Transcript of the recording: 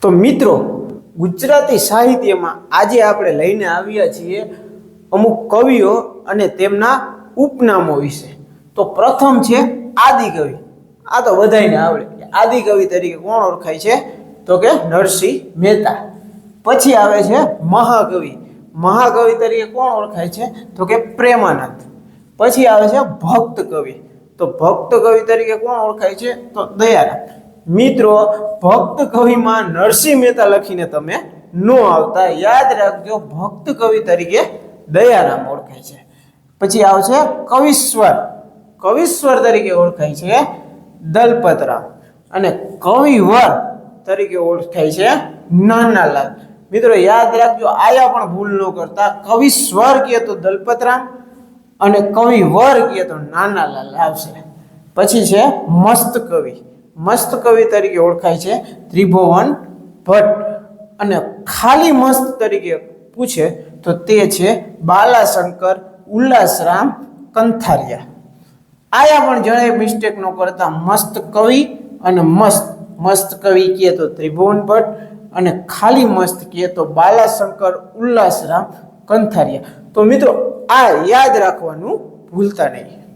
તો મિત્રો, ગુજરાતી સાહિત્યમાં આજે આપણે લઈને આવ્યા છીએ અમુક કવિઓ અને તેમના ઉપનામો વિશે. તો પ્રથમ છે આદિકવિ. આ તો બધાયને આવડે. આદિકવિ તરીકે કોણ ઓળખાય છે? તો કે નરસિંહ મહેતા. પછી આવે છે મહાકવિ. મહાકવિ તરીકે કોણ ઓળખાય છે? તો કે પ્રેમાનંદ. પછી આવે છે ભક્ત કવિ. તો ભક્ત કવિ તરીકે કોણ ઓળખાય છે? તો દયારામ. મિત્રો, ભક્ત કવિમાં નરસિંહ મહેતા લખીને તમે ન આવતા, યાદ રાખજો, ભક્ત કવિ તરીકે દયારામ ઓળખાય છે. પછી આવશે કવિશ્વર. કવિશ્વર તરીકે ઓળખાય છે દલપતરામ. અને કવિવર તરીકે ઓળખાય છે નાનાલાલ. મિત્રો યાદ રાખજો, આયા પણ ભૂલ ન કરતા. કવિશ્વર કહે તો દલપતરામ અને કવિવર કહે તો નાનાલાલ આવશે. પછી છે મસ્ત કવિ. મસ્ત કવિ તરીકે ઓળખાય છે ત્રિભુવન ભટ્ટ. અને ખાલી મસ્ત તરીકે પૂછે તો તે છે બાલાશંકર ઉલ્લાસરામ કંથારિયા. આયા પણ જરાય મિસ્ટેક ન કરતા. મસ્ત કવિ અને મસ્ત કવિ કહે તો ત્રિભુવન ભટ્ટ અને ખાલી મસ્ત કહે તો બાલાશંકર ઉલ્લાસરામ કંથારિયા. તો મિત્રો, આ યાદ રાખવાનું ભૂલતા નહીં.